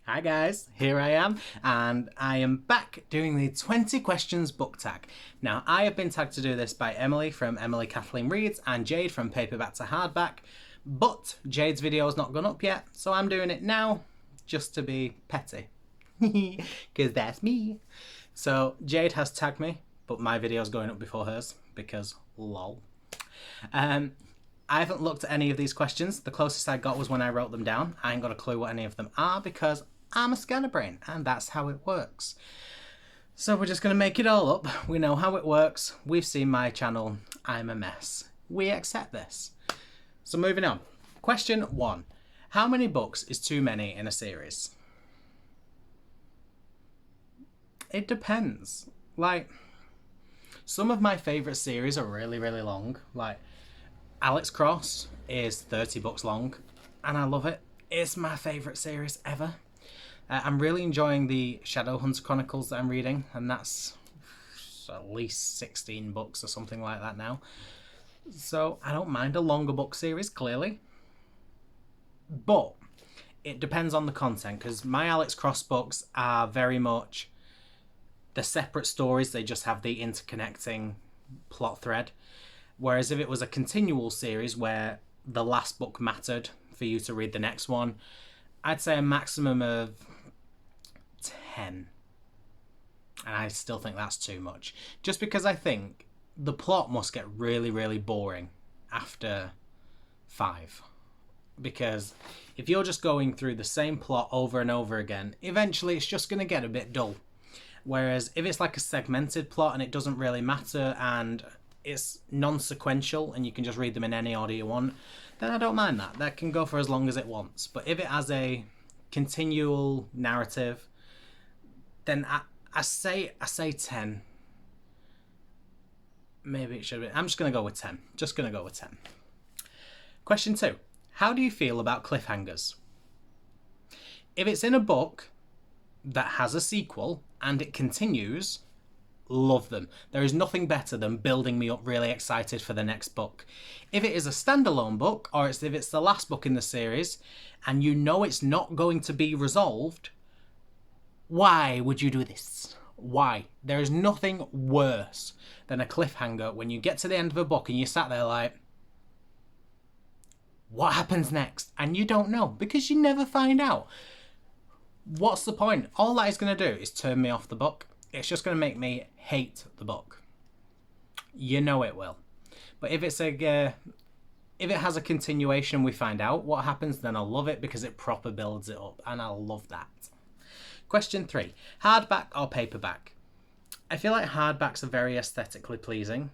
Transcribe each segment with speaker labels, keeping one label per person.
Speaker 1: Hi guys, here I am, and I am back doing the 20 questions book tag. Now, I have been tagged to do this by Emily from Emily Kathleen Reads and Jade from Paperback to Hardback, but Jade's video has not gone up yet, so I'm doing it now just to be petty, because that's me. So Jade has tagged me, but my video's going up before hers, because lol. I haven't looked at any of these questions. The closest I got was when I wrote them down. I ain't got a clue what any of them are because I'm a scatterbrain and that's how it works. So we're just going to make it all up. We know how it works. We've seen my channel. I'm a mess. We accept this. So moving on. Question 1. How many books is too many in a series? It depends. Like, some of my favourite series are really, really long. Like, Alex Cross is 30 books long, and I love it. It's my favourite series ever. I'm really enjoying the Shadowhunter Chronicles that I'm reading, and that's at least 16 books or something like that now. So I don't mind a longer book series, clearly. But it depends on the content, because my Alex Cross books are very much the separate stories. They just have the interconnecting plot thread. Whereas if it was a continual series where the last book mattered for you to read the next one, I'd say a maximum of 10. And I still think that's too much. Just because I think the plot must get really, really boring after 5. Because if you're just going through the same plot over and over again, eventually it's just going to get a bit dull. Whereas if it's like a segmented plot and it doesn't really matter and it's non-sequential and you can just read them in any order you want, then I don't mind that. That can go for as long as it wants. But if it has a continual narrative, then I say 10. Maybe it should be. I'm just going to go with 10. Just going to go with 10. Question 2. How do you feel about cliffhangers? If it's in a book that has a sequel and it continues, love them. There is nothing better than building me up really excited for the next book. If it is a standalone book, or if it's the last book in the series, and you know it's not going to be resolved, why would you do this? Why? There is nothing worse than a cliffhanger when you get to the end of a book and you sat there like, what happens next? And you don't know, because you never find out. What's the point? All that is going to do is turn me off the book. It's just going to make me hate the book. You know it will. But if it's if it has a continuation, we find out what happens, then I'll love it because it proper builds it up, and I'll love that. Question 3. Hardback or paperback? I feel like hardbacks are very aesthetically pleasing,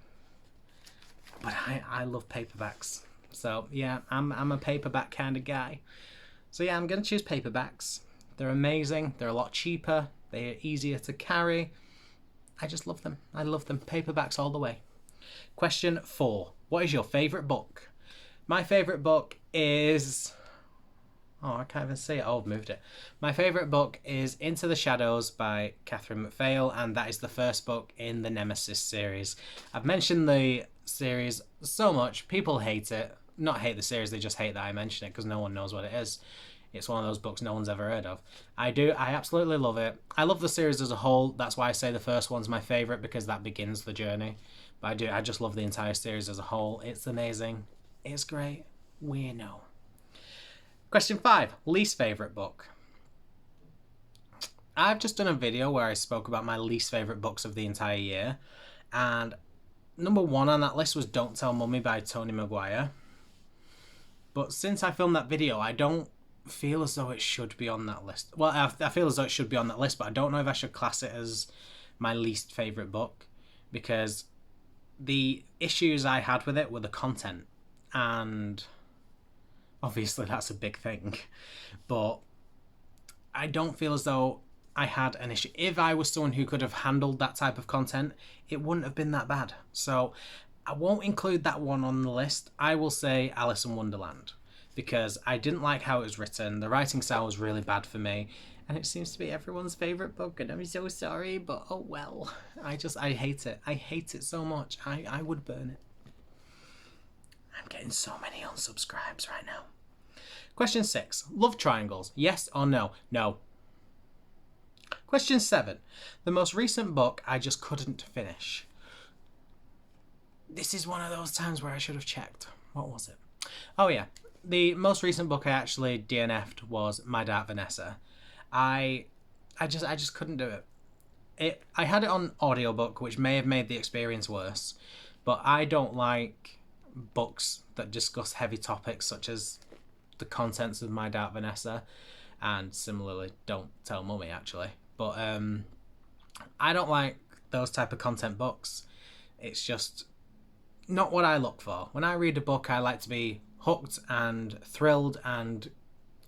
Speaker 1: but I love paperbacks. So yeah, I'm a paperback kind of guy. So yeah, I'm going to choose paperbacks. They're amazing. They're a lot cheaper. They're easier to carry. I just love them. I love them. Paperbacks all the way. Question 4. What is your favourite book? My favourite book is... Oh, I can't even see it. Oh, I've moved it. My favourite book is Into the Shadows by Catherine McPhail, and that is the first book in the Nemesis series. I've mentioned the series so much. People hate it. Not hate the series, they just hate that I mention it because no one knows what it is. It's one of those books no one's ever heard of. I absolutely love it. I love the series as a whole. That's why I say the first one's my favourite, because that begins the journey. But I just love the entire series as a whole. It's amazing. It's great. We know. Question 5. Least favourite book. I've just done a video where I spoke about my least favourite books of the entire year. And number 1 on that list was Don't Tell Mummy by Tony Maguire. But since I filmed that video, I don't feel as though it should be on that list. Well, I feel as though it should be on that list, but I don't know if I should class it as my least favourite book, because the issues I had with it were the content, and obviously that's a big thing, but I don't feel as though I had an issue. If I was someone who could have handled that type of content, it wouldn't have been that bad. So I won't include that one on the list. I will say Alice in Wonderland, because I didn't like how it was written. The writing style was really bad for me, and it seems to be everyone's favourite book, and I'm so sorry, but oh well. I hate it. I hate it so much. I would burn it. I'm getting so many unsubscribes right now. Question 6. Love triangles. Yes or no? No. Question 7. The most recent book I just couldn't finish. This is one of those times where I should have checked. What was it? Oh yeah. The most recent book I actually DNF'd was My Dark Vanessa. I just couldn't do it. I had it on audiobook, which may have made the experience worse, but I don't like books that discuss heavy topics such as the contents of My Dark Vanessa, and similarly Don't Tell Mummy actually. But I don't like those type of content books. It's just not what I look for. When I read a book, I like to be hooked and thrilled and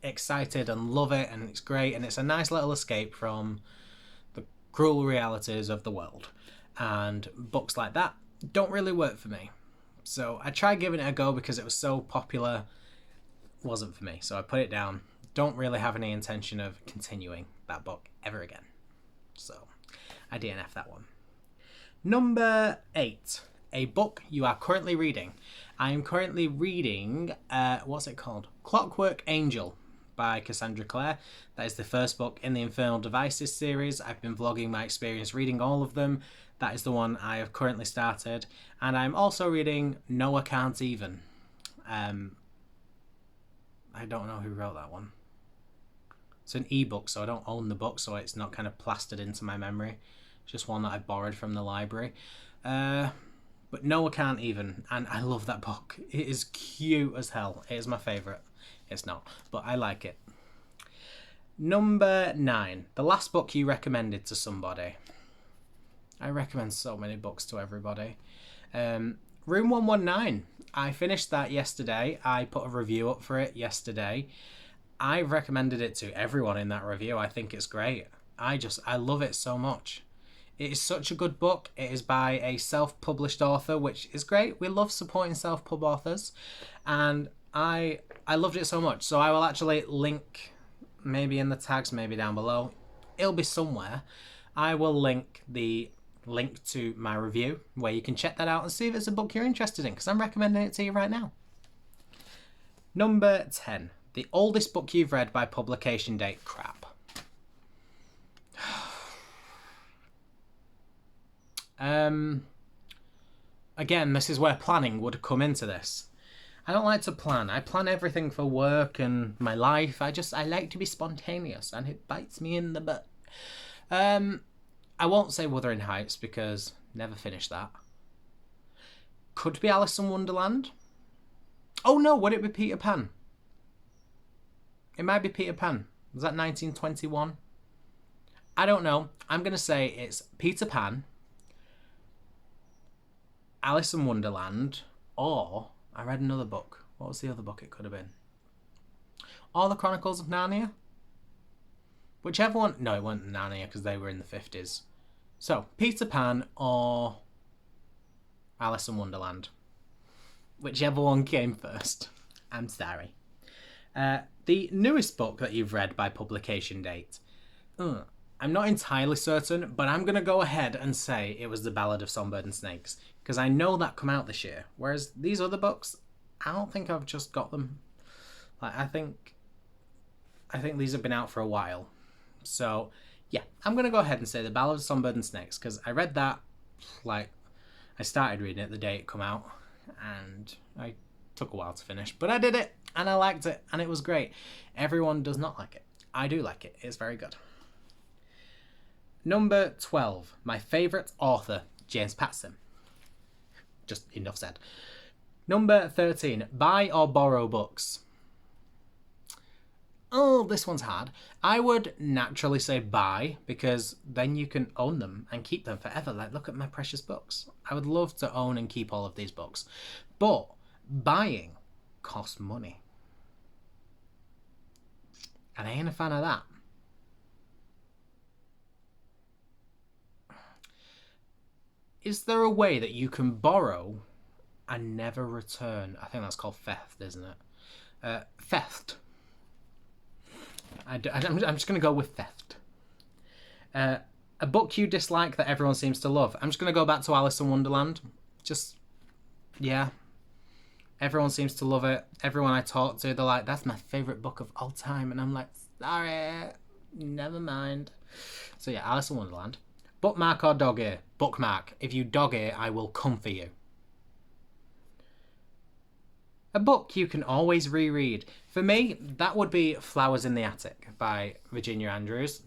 Speaker 1: excited and love it, and it's great, and it's a nice little escape from the cruel realities of the world. And books like that don't really work for me. So I tried giving it a go because it was so popular. It wasn't for me, so I put it down. Don't really have any intention of continuing that book ever again. So I DNF that one. Number 8. A book you are currently reading. I am currently reading, what's it called? Clockwork Angel by Cassandra Clare. That is the first book in the Infernal Devices series. I've been vlogging my experience reading all of them. That is the one I have currently started. And I'm also reading Noah Can't Even. I don't know who wrote that one. It's an ebook, so I don't own the book, so it's not kind of plastered into my memory. It's just one that I borrowed from the library. But Noah Can't Even, and I love that book. It is cute as hell. It is my favourite. It's not, but I like it. Number 9. The last book you recommended to somebody. I recommend so many books to everybody. Room 119. I finished that yesterday. I put a review up for it yesterday. I recommended it to everyone in that review. I think it's great. I love it so much. It is such a good book. It is by a self-published author, which is great. We love supporting self-pub authors. And I loved it so much. So I will actually link, maybe in the tags, maybe down below. It'll be somewhere. I will link the link to my review where you can check that out and see if it's a book you're interested in, because I'm recommending it to you right now. Number 10. The oldest book you've read by publication date. Crap. Again, this is where planning would come into this. I don't like to plan. I plan everything for work and my life. I like to be spontaneous, and it bites me in the butt. I won't say Wuthering Heights because never finished that. Could be Alice in Wonderland. Oh no, would it be Peter Pan? It might be Peter Pan. Was that 1921? I don't know. I'm going to say it's Peter Pan, Alice in Wonderland, or I read another book. What was the other book it could have been? Or The Chronicles of Narnia? Whichever one. No, it wasn't Narnia because they were in the 50s. So, Peter Pan or Alice in Wonderland. Whichever one came first. I'm sorry. The newest book that you've read by publication date. I'm not entirely certain, but I'm going to go ahead and say it was The Ballad of Songbird and Snakes, because I know that come out this year. Whereas these other books, I don't think I've just got them. Like, I think these have been out for a while. So, yeah, I'm going to go ahead and say The Ballad of Songbird and Snakes, because I read that, like, I started reading it the day it come out, and I took a while to finish, but I did it, and I liked it, and it was great. Everyone does not like it. I do like it. It's very good. Number 12. My favourite author, James Patterson. Just enough said. Number 13. Buy or borrow books. Oh, this one's hard. I would naturally say buy, because then you can own them and keep them forever. Like, look at my precious books. I would love to own and keep all of these books. But buying costs money. And I ain't a fan of that. Is there a way that you can borrow and never return? I think that's called theft, isn't it? Theft. I'm just going to go with theft. A book you dislike that everyone seems to love. I'm just going to go back to Alice in Wonderland. Yeah. Everyone seems to love it. Everyone I talk to, they're like, that's my favourite book of all time. And I'm like, sorry, never mind. So yeah, Alice in Wonderland. Bookmark or dog ear? Bookmark. If you dog ear, I will come for you. A book you can always reread. For me, that would be Flowers in the Attic by Virginia Andrews.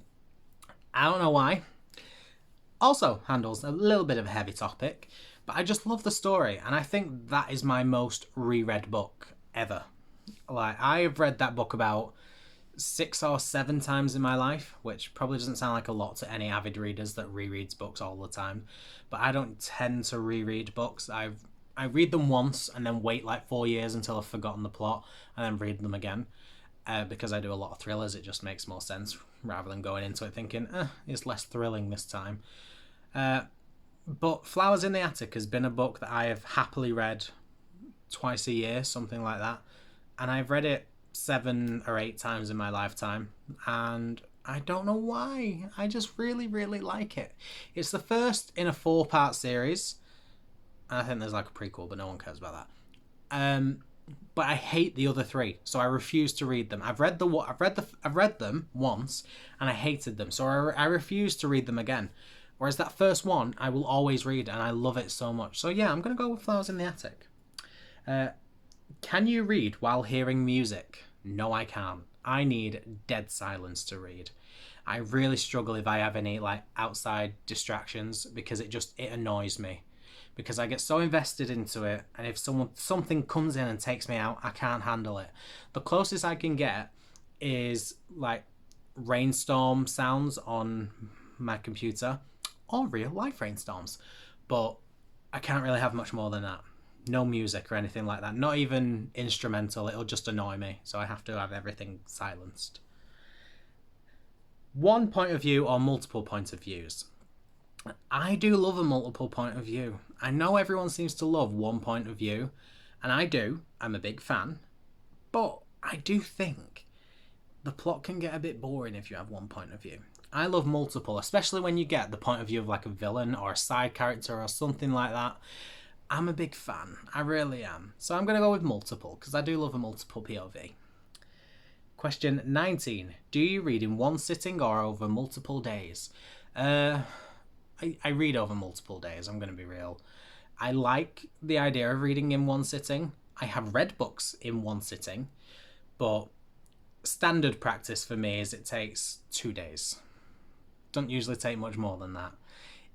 Speaker 1: I don't know why. Also handles a little bit of a heavy topic, but I just love the story, and I think that is my most reread book ever. Like, I've read that book about 6 or 7 times in my life, which probably doesn't sound like a lot to any avid readers that rereads books all the time, but I don't tend to reread books. I read them once and then wait like 4 years until I've forgotten the plot and then read them again. Because I do a lot of thrillers, it just makes more sense rather than going into it thinking, it's less thrilling this time. But Flowers in the Attic has been a book that I have happily read twice a year, something like that. And I've read it 7 or 8 times in my lifetime. And I don't know why. I just really, really like it. It's the first in a 4-part series. I think there's like a prequel, but no one cares about that. But I hate the other 3, so I refuse to read them. I've read them once, and I hated them, so I refuse to read them again. Whereas that first one, I will always read, and I love it so much. So yeah, I'm gonna go with Flowers in the Attic. Can you read while hearing music? No, I can't. I need dead silence to read. I really struggle if I have any like outside distractions because it annoys me. Because I get so invested into it, and if something comes in and takes me out, I can't handle it. The closest I can get is like rainstorm sounds on my computer, or real life rainstorms, but I can't really have much more than that. No music or anything like that, not even instrumental. It'll just annoy me, so I have to have everything silenced. One point of view or multiple point of views? I do love a multiple point of view. I know everyone seems to love one point of view, and I do. I'm a big fan. But I do think the plot can get a bit boring if you have one point of view. I love multiple, especially when you get the point of view of like a villain or a side character or something like that. I'm a big fan. I really am. So I'm going to go with multiple, because I do love a multiple POV. Question 19. Do you read in one sitting or over multiple days? I read over multiple days, I'm going to be real. I like the idea of reading in one sitting. I have read books in one sitting, but standard practice for me is it takes 2 days. Don't usually take much more than that.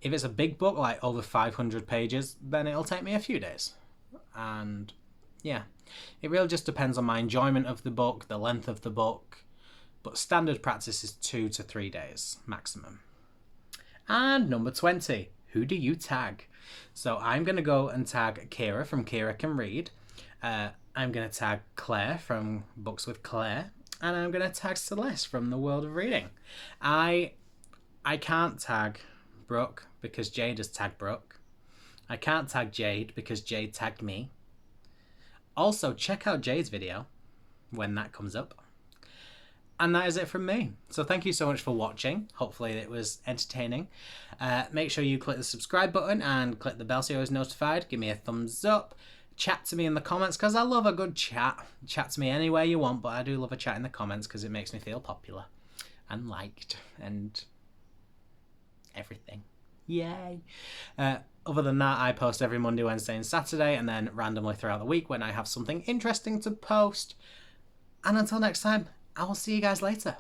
Speaker 1: If it's a big book, like over 500 pages, then it'll take me a few days. And yeah, it really just depends on my enjoyment of the book, the length of the book, but standard practice is 2 to 3 days maximum. And number 20, who do you tag? So I'm going to go and tag Kira from Kira Can Read. I'm going to tag Claire from Books with Claire. And I'm going to tag Celeste from The World of Reading. I can't tag Brooke because Jade has tagged Brooke. I can't tag Jade because Jade tagged me. Also, check out Jade's video when that comes up. And that is it from me. So thank you so much for watching. Hopefully it was entertaining. Make sure you click the subscribe button and click the bell so you're always notified. Give me a thumbs up. Chat to me in the comments because I love a good chat. Chat to me anywhere you want, but I do love a chat in the comments because it makes me feel popular and liked and everything. Yay. Other than that, I post every Monday, Wednesday and Saturday, and then randomly throughout the week when I have something interesting to post. And until next time, I will see you guys later.